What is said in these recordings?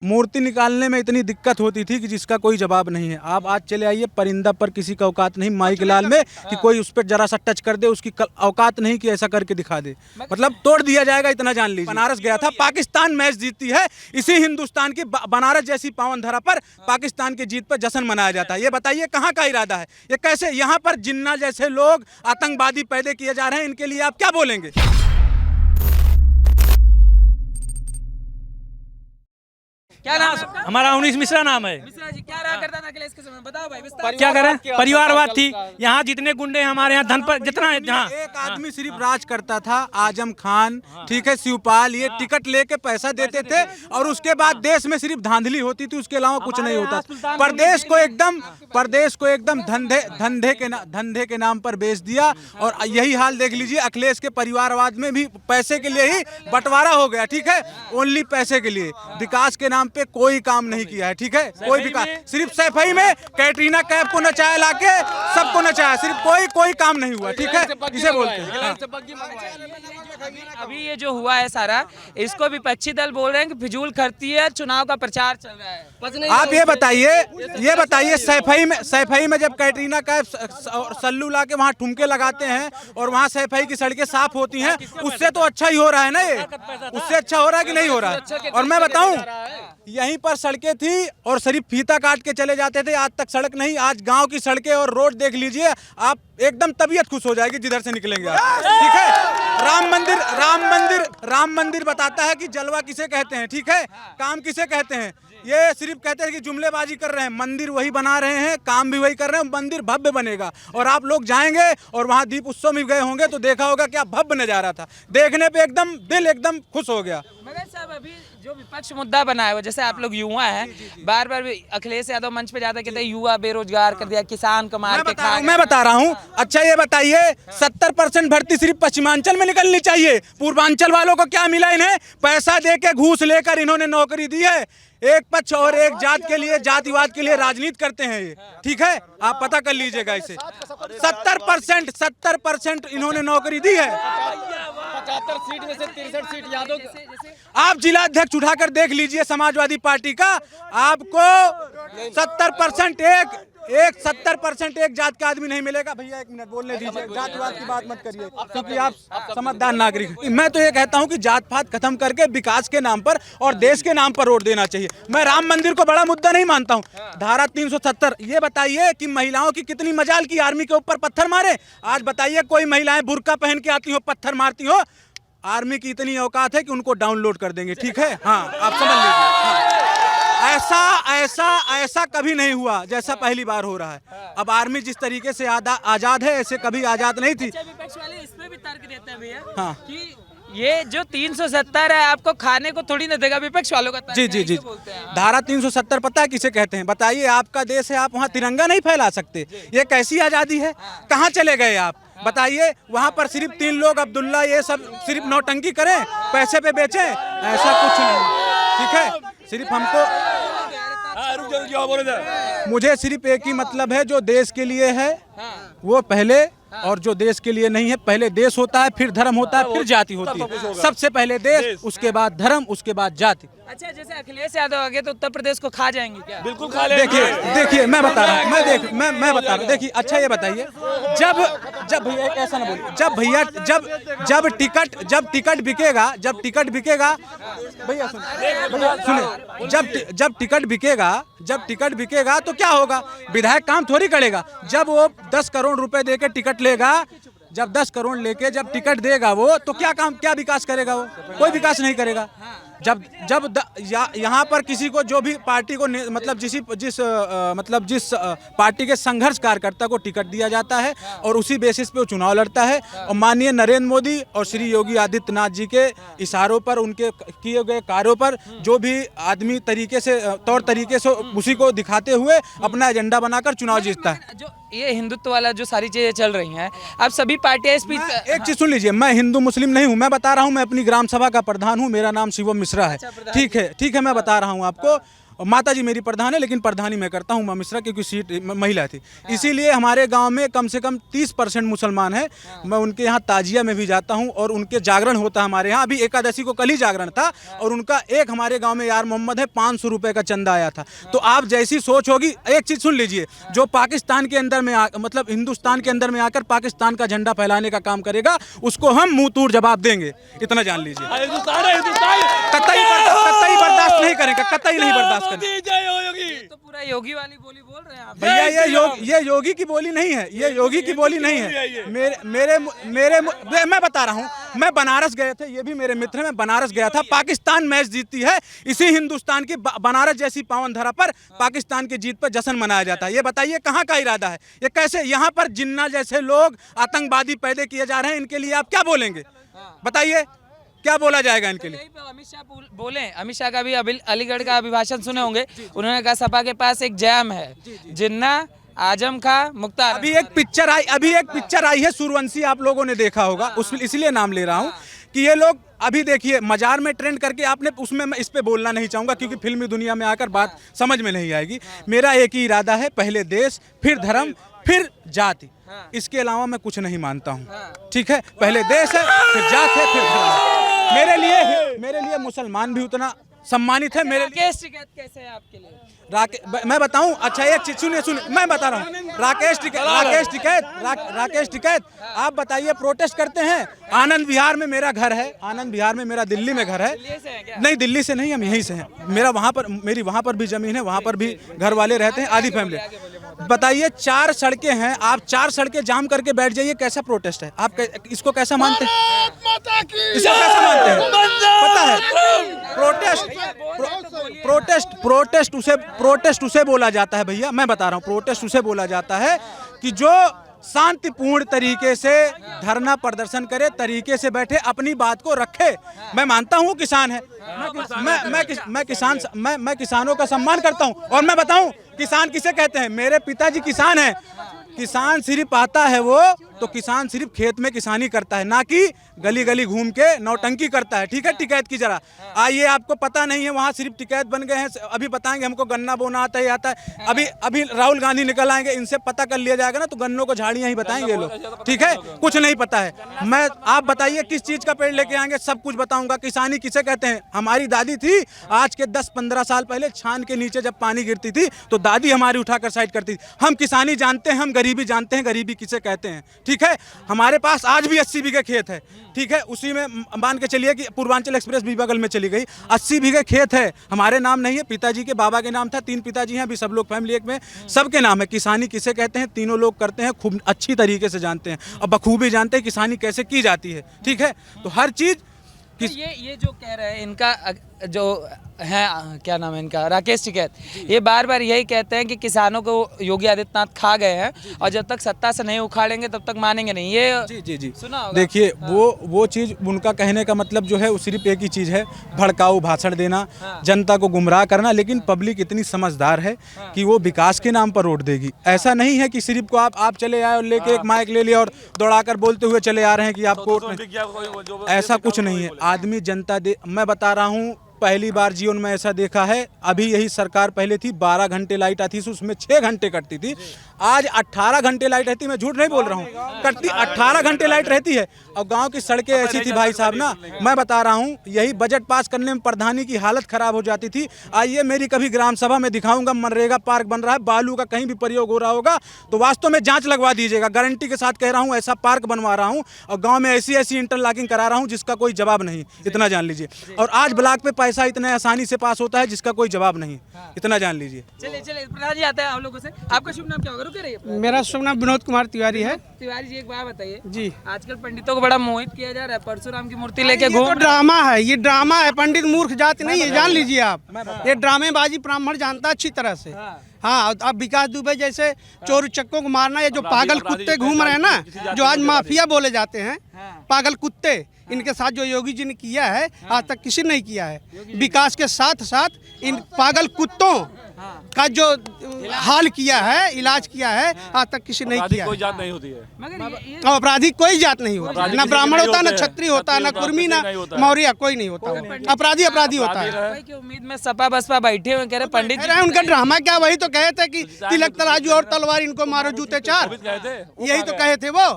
मूर्ति निकालने में इतनी दिक्कत होती थी कि जिसका कोई जवाब नहीं है। आप आज चले आइए, परिंदा पर किसी का औकात नहीं माई के लाल में कि कोई उस पर जरा सा टच कर दे, उसकी औकात नहीं कि ऐसा करके दिखा दे। मतलब तोड़ दिया जाएगा, इतना जान लीजिए। बनारस गया था, पाकिस्तान मैच जीतती है, इसी हिंदुस्तान की बनारस जैसी पावन धरा पर पाकिस्तान की जीत पर जश्न मनाया जाता है। ये बताइए कहाँ का इरादा है? ये कैसे यहाँ पर जिन्ना जैसे लोग आतंकवादी पैदा किए जा रहे हैं, इनके लिए आप क्या बोलेंगे? क्या नाम? हमारा 19 मिश्रा नाम है। मिश्रा जी, क्या रहा करता था अखिलेश के समय? बताओ भाई विस्तार। क्या करें, परिवारवाद थी। यहाँ जितने गुंडे हमारे यहाँ धन पर जितना एक आदमी सिर्फ राज करता था, आजम खान, ठीक है, शिवपाल, ये टिकट लेके पैसा देते थे और उसके बाद देश में सिर्फ धांधली होती थी, उसके अलावा कुछ नहीं होता। प्रदेश को एकदम धंधे के नाम पर बेच दिया। और यही हाल देख लीजिए, अखिलेश के परिवारवाद में भी पैसे के लिए ही बंटवारा हो गया, ठीक है, ओनली पैसे के लिए। विकास के नाम पे कोई काम नहीं किया है, ठीक है, कोई विकास। सिर्फ सैफई में कैटरीना कैफ को नचाया, लाके सबको नचाया, सिर्फ कोई काम नहीं हुआ, ठीक है, इसे बोलते हैं। अभी ये जो हुआ है सारा, इसको विपक्षी दल बोल रहे हैं कि फिजूल खर्ची है, चुनाव का प्रचार चल रहा है। आप ये बताइए सैफई में जब कैटरीना कैफ और सल्लू ला के वहाँ ठुमके लगाते हैं और वहाँ सैफई की सड़कें साफ होती हैं, उससे तो अच्छा ही हो रहा है ना, ये उससे अच्छा हो रहा है कि नहीं हो रहा है? और मैं बताऊं, यहीं पर सड़कें थी और सिर्फ फीता काट के चले जाते थे, आज तक सड़क नहीं। आज गांव की सड़कें और रोड देख लीजिए आप, एकदम तबीयत खुश हो जाएगी जिधर से निकलेंगे आप, ठीक है। राम मंदिर बताता है कि जलवा किसे कहते हैं, ठीक है, काम किसे कहते हैं। ये सिर्फ कहते हैं कि जुमलेबाजी कर रहे हैं, मंदिर वही बना रहे हैं, काम भी वही कर रहे हैं, मंदिर भव्य बनेगा। और आप लोग जाएंगे और वहाँ दीप उत्सव में गए होंगे तो देखा होगा क्या भव्य नजारा था, देखने पे एकदम दिल एकदम खुश हो गया। मगर साहब, अभी जो विपक्ष मुद्दा बनाया हुआ, जैसे आप लोग युवा हैं, बार बार अखिलेश यादव मंच पे जाते कहते हैं युवा बेरोजगार कर दिया, किसान को मार के खा। मैं बता रहा हूँ। अच्छा ये बताइए, 70% भर्ती सिर्फ पश्चिमांचल में निकलनी चाहिए, पूर्वांचल वालों को क्या मिला? इन्हें पैसा दे के घूस लेकर इन्होंने नौकरी दी है। एक पक्ष और एक जात के लिए, जातिवाद के लिए राजनीति करते हैं ये, ठीक है, आप पता कर लीजिएगा इसे। 70% इन्होंने नौकरी दी है। 75 सीट में से 63 सीट यादव। आप जिला अध्यक्ष उठाकर देख लीजिए समाजवादी पार्टी का, आपको 70% एक जात का आदमी नहीं मिलेगा। भैया एक मिनट बोलने दीजिए, जातिवाद की बात मत करिए क्योंकि आप समझदार नागरिक हैं। मैं तो ये कहता हूं कि जात पात खत्म करके विकास के नाम पर और देश के नाम पर वोट देना चाहिए। मैं राम मंदिर को बड़ा मुद्दा नहीं मानता हूं। धारा 370, ये बताइए कि महिलाओं की कितनी मजाल की आर्मी के ऊपर पत्थर मारे? आज बताइए कोई महिलाएं बुर्का पहन के आती हो, पत्थर मारती हो, आर्मी की इतनी औकात है कि उनको डाउनलोड कर देंगे, ठीक है, हाँ आप समझ लीजिए। ऐसा कभी नहीं हुआ जैसा पहली बार हो रहा है। अब आर्मी जिस तरीके से आजाद है, ऐसे कभी आजाद नहीं थी। अच्छा, विपक्ष वाले इसमें भी तर्क देते हैं भैया, हाँ, कि ये जो 370 है आपको खाने को थोड़ी ना देगा, विपक्ष वालों का तर्क है। जी। धारा 370 पता है किसे कहते हैं? बताइए, आपका देश है, आप वहाँ तिरंगा नहीं फैला सकते, ये कैसी आजादी है? कहाँ चले गए आप? बताइए, वहाँ पर सिर्फ 3 लोग अब्दुल्ला ये सब सिर्फ नौटंकी करें, पैसे पे बेचें, ऐसा कुछ नहीं, ठीक है। सिर्फ हमको, मुझे सिर्फ एक ही मतलब है, जो देश के लिए है वो पहले, और जो देश के लिए नहीं है, पहले देश होता है, फिर धर्म होता है, फिर जाति होती है। सबसे पहले देश, उसके बाद धर्म, उसके बाद जाति। अच्छा, जैसे अखिलेश यादव आगे तो उत्तर प्रदेश को खा जाएंगे क्या? बिल्कुल खा लेंगे। देखिए मैं बता रहा हूँ, मैं बता रहा हूँ। देखिए, अच्छा ये बताइए, जब भैया ऐसा ना बोलिए, जब टिकट बिकेगा, भैया सुने, जब टिकट बिकेगा तो क्या होगा? विधायक काम थोड़ी करेगा। जब वो 10 करोड़ रुपए दे के टिकट लेगा, जब 10 करोड़ लेके जब टिकट देगा वो, तो क्या विकास करेगा? वो कोई विकास नहीं करेगा। जब यहाँ पर किसी को, जो भी पार्टी को, मतलब जिस पार्टी के संघर्ष कार्यकर्ता को टिकट दिया जाता है और उसी बेसिस पे वो चुनाव लड़ता है, और माननीय नरेंद्र मोदी और श्री योगी आदित्यनाथ जी के इशारों पर, उनके किए गए कार्यों पर, जो भी आदमी तौर तरीके से उसी को दिखाते हुए अपना एजेंडा बनाकर चुनाव जीतता है। जो ये हिंदुत्व वाला जो सारी चीजें चल रही हैं, अब सभी पार्टियां इस बीच एक चीज सुन लीजिए, मैं हिंदू मुस्लिम नहीं हूं, मैं बता रहा हूं, मैं अपनी ग्राम सभा का प्रधान हूं, मेरा नाम शिवम मिश्रा है, ठीक है, मैं बता रहा हूं आपको। और माता जी मेरी प्रधान है, लेकिन प्रधानी मैं करता हूँ उमा मिश्रा, क्योंकि सीट महिला थी। इसीलिए हमारे गांव में कम से कम 30% मुसलमान है। मैं उनके यहाँ ताजिया में भी जाता हूँ और उनके जागरण होता है हमारे यहाँ। अभी एकादशी को कल ही जागरण था और उनका एक हमारे गाँव में यार मोहम्मद है 500 रुपये का चंदा आया था। तो आप जैसी सोच होगी, एक चीज़ सुन लीजिए, जो पाकिस्तान के अंदर में मतलब हिंदुस्तान के अंदर में आकर पाकिस्तान का झंडा फैलाने का काम करेगा, उसको हम मुंह तोड़ जवाब देंगे, इतना जान लीजिए। कतई बर्दाश्त नहीं करेंगे, कतई नहीं बर्दाश्त करेंगे। तो पूरा योगी वाली बोली बोल रहे हैं आप। भैया ये योगी की बोली नहीं है, ये योगी की बोली नहीं है। मेरे मैं बता रहा हूँ, मैं बनारस गए थे, ये भी मेरे मित्र हैं, मैं बनारस गया था। पाकिस्तान मैच जीतती है, इसी हिंदुस्तान की बनारस जैसी पावन धरा पर पाकिस्तान की जीत पर जश्न मनाया जाता है। ये बताइए कहाँ का इरादा है, ये कैसे यहाँ पर जिन्ना जैसे लोग आतंकवादी पैदा किए जा रहे हैं, इनके लिए आप क्या बोलेंगे? बताइए क्या बोला जाएगा इनके लिए? अमित शाह बोले, अमित शाह का भी अलीगढ़ का अभिभाषण सुने होंगे। उन्होंने कहा सपा के पास एक जैम है, जिन्ना, आजम खां, मुख्तार। अभी एक पिक्चर आई है सूर्यवंशी, आप लोगों ने देखा होगा, इसलिए नाम ले रहा हूँ कि ये लोग अभी देखिए मजार में ट्रेंड करके आपने, उसमें मैं इस पे बोलना नहीं चाहूँगा क्योंकि फिल्मी दुनिया में आकर बात समझ में नहीं आएगी। मेरा एक ही इरादा है, पहले देश, फिर धर्म, फिर जाति, इसके अलावा मैं कुछ नहीं मानता हूँ। ठीक है, पहले देश है, फिर जात है, फिर धर्म है। मेरे लिए मुसलमान भी उतना सम्मानित है। मेरे राकेश टिकैत कैसे है आपके लिए? मैं बताऊं, अच्छा एक चीज सुनिए, मैं बता रहा हूँ। राकेश टिकैत आप बताइए, प्रोटेस्ट करते हैं। आनंद विहार में मेरा घर है, आनंद विहार में मेरा दिल्ली में घर है। नहीं, दिल्ली से नहीं, हम यहीं से हैं। मेरी वहाँ पर भी जमीन है, वहाँ पर भी घर वाले रहते हैं, आधी फैमिली। बताइए 4 सड़कें हैं, आप 4 सड़कें जाम करके बैठ जाइए, कैसा प्रोटेस्ट है? आप इसको कैसा मानते हैं? इसको कैसा मानते हैं? पता है प्रोटेस्ट उसे बोला जाता है भैया, मैं बता रहा हूँ, प्रोटेस्ट उसे बोला जाता है कि जो शांतिपूर्ण तरीके से धरना प्रदर्शन करे, तरीके से बैठे, अपनी बात को रखे। मैं मानता हूँ किसान है, मैं किसानों का सम्मान करता हूँ। और मैं बताऊँ किसान किसे कहते हैं? मेरे पिताजी किसान हैं। किसान सिर्फ आता है वो तो किसान सिर्फ खेत में किसानी करता है, ना कि गली गली घूम के नौटंकी करता है। ठीक है, टिकैत की जरा आइए, आपको पता नहीं है, वहाँ सिर्फ टिकैत बन गए हैं। अभी बताएंगे हमको गन्ना बोना आता है। अभी राहुल गांधी निकल आएंगे, इनसे पता कर लिया जाएगा ना, तो गन्नों को झाड़ियाँ ही बताएंगे लोग। ठीक है, कुछ नहीं पता है। आप बताइए किस चीज़ का पेड़ लेके आएंगे, सब कुछ बताऊंगा। किसानी किसे कहते हैं? हमारी दादी थी, आज के 10-15 साल पहले छान के नीचे जब पानी गिरती थी तो दादी हमारी उठाकर साइड करती थी। हम किसानी जानते हैं, हम गरीबी जानते हैं, गरीबी किसे कहते हैं। ठीक है, हमारे पास आज भी 80 बीघे खेत है। ठीक है, उसी में मान के चलिए कि पूर्वांचल एक्सप्रेस भी बगल में चली गई। 80 बीघे खेत है, हमारे नाम नहीं है, पिताजी के बाबा के नाम था। 3 पिताजी हैं, अभी सब लोग फैमिली एक में, सबके नाम है। किसानी किसे कहते हैं? तीनों लोग करते हैं, खूब अच्छी तरीके से जानते हैं और बखूबी जानते हैं किसानी कैसे की जाती है। ठीक है, तो हर चीज़ ये जो कह रहे हैं, इनका जो है, क्या नाम है इनका, राकेश टिकैत, ये बार बार यही कहते हैं कि किसानों को योगी आदित्यनाथ खा गए हैं और जब तक सत्ता से नहीं उखाड़ेंगे तब तक मानेंगे नहीं। ये जी सुना होगा। देखिए, वो चीज़, उनका कहने का मतलब जो है वो सिर्फ एक ही चीज़ है, भड़काऊ भाषण देना, जनता को गुमराह करना। लेकिन पब्लिक इतनी समझदार है कि वो विकास के नाम पर वोट देगी। ऐसा नहीं है कि सिर्फ को आप चले आए और लेके एक माइक ले लिया और दौड़ाकर बोलते हुए चले आ रहे हैं कि आपको, ऐसा कुछ नहीं है। आदमी जनता मैं बता रहा हूँ, पहली बार जीवन में ऐसा देखा है। अभी यही सरकार पहले थी 12 घंटे लाइट आती थी, उसमें 6 घंटे कटती थी। आज 18 घंटे लाइट रहती है, मैं झूठ नहीं बोल रहा हूँ, कटती 18 घंटे लाइट रहती है। और गांव की सड़कें ऐसी थी भाई साहब ना, मैं बता रहा हूँ, यही बजट पास करने में प्रधानी की हालत खराब हो जाती थी। आइए मेरी कभी ग्राम सभा में दिखाऊंगा, मनरेगा पार्क बन रहा है, बालू का कहीं भी प्रयोग हो रहा होगा तो वास्तव में जाँच लगवा दीजिएगा। गारंटी के साथ कह रहा हूँ, ऐसा पार्क बनवा रहा हूँ और गाँव में ऐसी इंटरलॉकिंग करा रहा हूँ जिसका कोई जवाब नहीं, इतना जान लीजिए। और आज ब्लॉक पे पैसा इतने आसानी से पास होता है जिसका कोई जवाब नहीं, इतना जान लीजिए। चलिए प्रधान जी आते हैं हम लोगों से। आपका शुभ नाम क्या होगा? रुके रहिए। मेरा शुभ नाम विनोद कुमार तिवारी है। तिवारी जी, एक बात बताइए जी, आजकल पंडितों को बड़ा मोहित किया जा रहा है, परशुराम की मूर्ति लेके घूम। तो ड्रामा है, ये ड्रामा है। पंडित मूर्ख जाति नहीं है, जान लीजिए आप। ये ड्रामेबाजी ब्राह्मण जानता अच्छी तरह से। हाँ, अब विकास दुबे जैसे चोर चक्कों को मारना, ये जो पागल कुत्ते घूम रहे हैं ना, जो आज माफिया बोले जाते हैं, पागल कुत्ते, इनके साथ जो योगी जी ने किया है आज तक किसी ने नहीं किया है। विकास के साथ साथ इन पागल कुत्तों का जो हाल किया है, इलाज किया है, आज तक किसी ने नहीं किया है। कोई जात नहीं होती है, और अपराधी कोई जात नहीं होता, ना ब्राह्मण होता, ना क्षत्रिय होता, ना कुर्मी, ना मौर्य, कोई नहीं होता। अपराधी अपराधी होता है। भाई की उम्मीद में सपा बसपा बैठे हुए कह रहे पंडित जी अरे उनका ड्रामा क्या, वही तो कहे थे कि तिलक तराजू और तलवार इनको मारो जूते चार, यही तो कहे थे वो।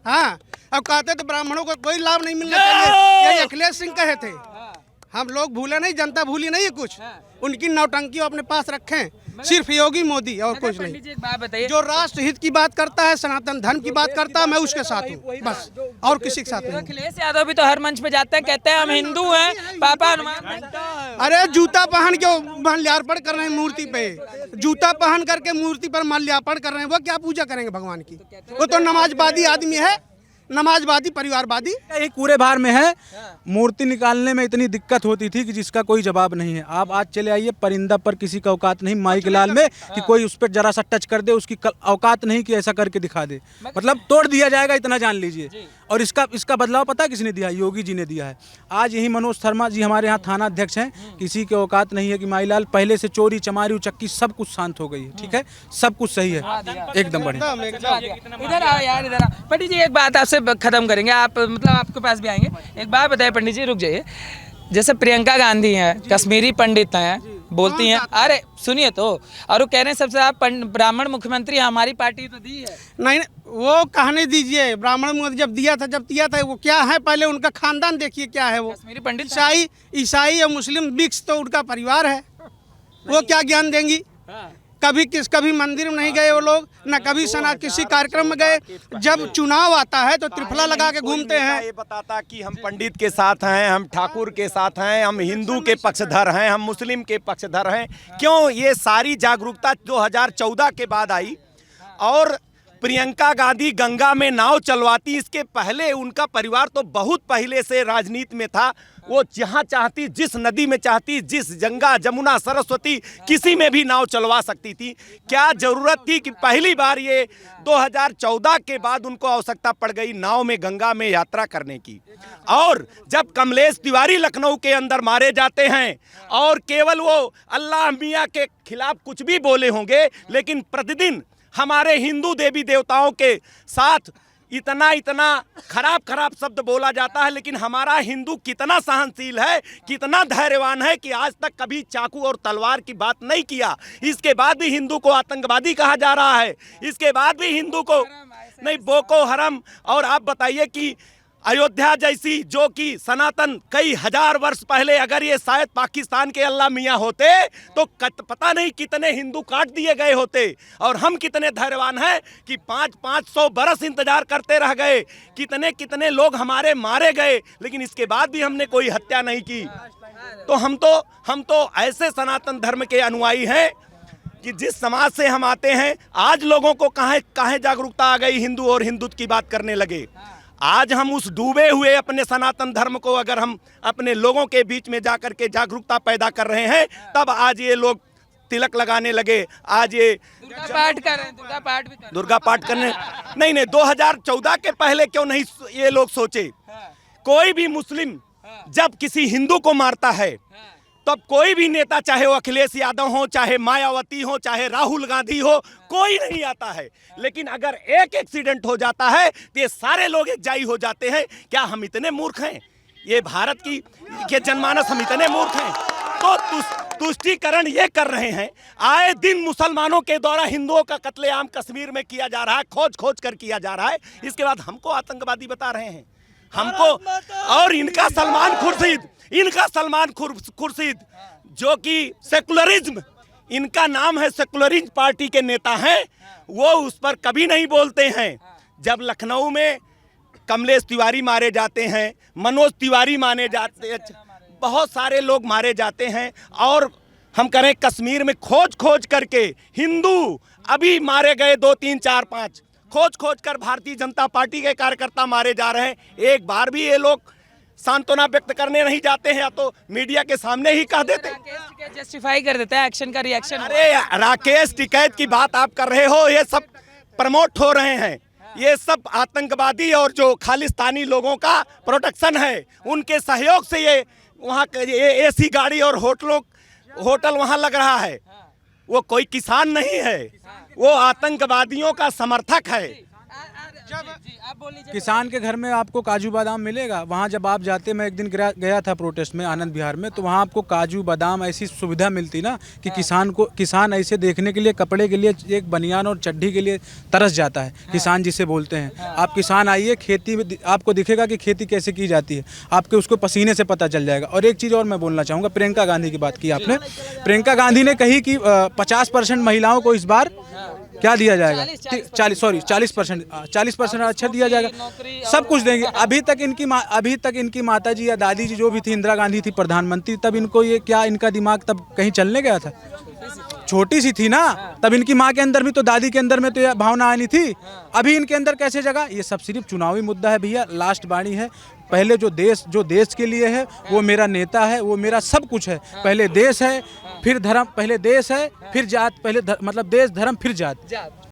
हाँ, अब कहते तो ब्राह्मणों को कोई लाभ नहीं मिलना चाहिए, यही अखिलेश सिंह कहे थे। हम लोग भूले नहीं, जनता भूली नहीं है कुछ, उनकी नौटंकी अपने पास रखें, सिर्फ योगी मोदी और कुछ नहीं। पंडित जी एक बात बताइए, जो राष्ट्र हित की बात करता है, सनातन धर्म की बात करता है, मैं उसके साथ हूँ बस, और किसी के साथ नहीं। अखिलेश यादव भी तो हर मंच पे जाते हैं, कहते हैं हम हिंदू हैं, पापा हनुमान। अरे जूता पहन के माल्यार्पण कर रहे हैं मूर्ति पे, जूता पहन करके मूर्ति पर माल्यार्पण कर रहे हैं, वो क्या पूजा करेंगे भगवान की? वो तो नमाजवादी आदमी है, नमाजवादी परिवारवादी। एक पूरे बार में है, मूर्ति निकालने में इतनी दिक्कत होती थी कि जिसका कोई जवाब नहीं है। आप आज चले आइए, परिंदा पर किसी का औकात नहीं माई के लाल में कि कोई उस पर जरा सा टच कर दे, उसकी औकात नहीं कि ऐसा करके दिखा दे, मतलब तोड़ दिया जाएगा, इतना जान लीजिए। और इसका बदलाव पता है किसने दिया है? योगी जी ने दिया है। आज यही मनोज शर्मा जी हमारे यहाँ थाना अध्यक्ष हैं, किसी के औकात नहीं है कि माईलाल, पहले से चोरी चमारी उचक्की सब कुछ शांत हो गई है, ठीक है, सब कुछ सही है, एकदम बढ़िया। इधर आओ यार, इधर आओ। पंडित जी एक बात आपसे खत्म करेंगे, आप मतलब आपके पास भी आएंगे। एक बात बताइए पंडित जी, रुक जाइए। जैसे प्रियंका गांधी हैं, कश्मीरी पंडित हैं, बोलती हैं, अरे सुनिए तो, और वो कह रहे हैं सबसे आप ब्राह्मण मुख्यमंत्री हमारी पार्टी तो दी है। नहीं, वो कहने दीजिए, ब्राह्मण मुख्यमंत्री जब दिया था वो क्या है, पहले उनका खानदान देखिए क्या है। वो कश्मीरी पंडित ईसाई और मुस्लिम मिक्स तो उनका परिवार है, वो क्या ज्ञान देंगी? कभी मंदिर में नहीं गए वो लोग, न कभी किसी कार्यक्रम में गए। जब चुनाव आता है तो त्रिफला लगा के घूमते हैं। ये बताता कि हम पंडित के साथ हैं, हम ठाकुर के साथ हैं, हम हिंदू के पक्षधर हैं, हम मुस्लिम के पक्षधर हैं। क्यों ये सारी जागरूकता 2014 के बाद आई? और प्रियंका गांधी गंगा में नाव चलवाती, इसके पहले उनका परिवार तो बहुत पहले से राजनीति में था। वो जहाँ चाहती, जिस नदी में चाहती, जिस गंगा जमुना सरस्वती किसी में भी नाव चलवा सकती थी। क्या जरूरत थी कि पहली बार ये 2014 के बाद उनको आवश्यकता पड़ गई नाव में गंगा में यात्रा करने की? और जब कमलेश तिवारी लखनऊ के अंदर मारे जाते हैं और केवल वो अल्लाह मियाँ के खिलाफ कुछ भी बोले होंगे, लेकिन प्रतिदिन हमारे हिंदू देवी देवताओं के साथ इतना खराब शब्द बोला जाता है, लेकिन हमारा हिंदू कितना सहनशील है, कितना धैर्यवान है कि आज तक कभी चाकू और तलवार की बात नहीं किया। इसके बाद भी हिंदू को आतंकवादी कहा जा रहा है, इसके बाद भी हिंदू को नहीं, बोको हरम। और आप बताइए कि अयोध्या जैसी, जो कि सनातन कई हजार वर्ष पहले, अगर ये शायद पाकिस्तान के अल्लाह मियाँ होते तो पता नहीं कितने हिंदू काट दिए गए होते। और हम कितने धैर्यवान हैं कि 500 बरस इंतजार करते रह गए, कितने लोग हमारे मारे गए, लेकिन इसके बाद भी हमने कोई हत्या नहीं की। तो हम तो ऐसे सनातन धर्म के अनुयायी हैं कि जिस समाज से हम आते हैं, आज लोगों को कहाँ जागरूकता आ गई, हिंदू और हिंदुत्व की बात करने लगे। आज हम उस डूबे हुए अपने सनातन धर्म को अगर हम अपने लोगों के बीच में जाकर के जागरूकता पैदा कर रहे हैं, तब आज ये लोग तिलक लगाने लगे, आज ये दुर्गा पाठ कर रहे हैं, दुर्गा पाठ करने। नहीं, 2014 के पहले क्यों नहीं ये लोग सोचे? कोई भी मुस्लिम जब किसी हिंदू को मारता है, तब कोई भी नेता, चाहे वो अखिलेश यादव हो, चाहे मायावती हो, चाहे राहुल गांधी हो, कोई नहीं आता है। लेकिन अगर एक एक्सीडेंट हो जाता है तो ये सारे लोग एकजाई हो जाते हैं। क्या हम इतने मूर्ख हैं? ये भारत की जनमानस, हम इतने मूर्ख हैं? तो तुष्टीकरण ये कर रहे हैं। आए दिन मुसलमानों के द्वारा हिंदुओं का कत्लेआम कश्मीर में किया जा रहा है, खोज कर किया जा रहा है। इसके बाद हमको आतंकवादी बता रहे हैं हमको। और इनका सलमान खुर्शीद जो कि सेकुलरिज्म, इनका नाम है, सेकुलरिज्म पार्टी के नेता हैं, वो उस पर कभी नहीं बोलते हैं। जब लखनऊ में कमलेश तिवारी मारे जाते हैं, मनोज तिवारी मारे जाते हैं, बहुत सारे लोग मारे जाते हैं, और हम करें कश्मीर में खोज करके हिंदू अभी मारे गए 2, 3, 4, 5 खोज कर भारतीय जनता पार्टी के कार्यकर्ता मारे जा रहे हैं। एक बार भी ये लोग सांत्वना व्यक्त करने नहीं जाते हैं, या तो मीडिया के सामने ही कह देते हैं, जस्टिफाई कर देते हैं, एक्शन का रिएक्शन। अरे राकेश टिकैत की बात आप कर रहे हो, ये सब प्रमोट हो रहे हैं। ये सब आतंकवादी और जो खालिस्तानी लोगों का प्रोटेक्शन है, उनके सहयोग से ये वहाँ ये एसी गाड़ी और होटल वहाँ लग रहा है। वो कोई किसान नहीं है, वो आतंकवादियों का समर्थक है। किसान के घर में आपको काजू बादाम मिलेगा? वहाँ जब आप जाते, मैं एक दिन गया था प्रोटेस्ट में आनंद विहार में, तो वहाँ आपको काजू बादाम ऐसी सुविधा मिलती ना कि किसान ऐसे देखने के लिए, कपड़े के लिए, एक बनियान और चड्ढी के लिए तरस जाता है। किसान जिसे बोलते हैं, आप किसान आइए, खेती में आपको दिखेगा कि खेती कैसे की जाती है, आपके उसको पसीने से पता चल जाएगा। और एक चीज़ और मैं बोलना चाहूँगा, प्रियंका गांधी की बात की आपने। प्रियंका गांधी ने कही कि 50% महिलाओं को इस बार क्या दिया जाएगा, 40% अच्छा दिया जाएगा, सब कुछ देंगे। अभी तक इनकी माता जी या दादी जी जो भी थी, इंदिरा गांधी थी प्रधानमंत्री, तब इनको ये क्या, इनका दिमाग तब कहीं चलने गया था? छोटी सी थी ना तब, इनकी माँ के अंदर भी तो, दादी के अंदर में तो ये भावना आनी थी। अभी इनके अंदर कैसे जगह? ये सब सिर्फ चुनावी मुद्दा है भैया। लास्ट वाणी है, पहले जो देश के लिए है वो मेरा नेता है, वो मेरा सब कुछ है। पहले देश है फिर धर्म, पहले देश है फिर जात, मतलब देश धर्म फिर जात।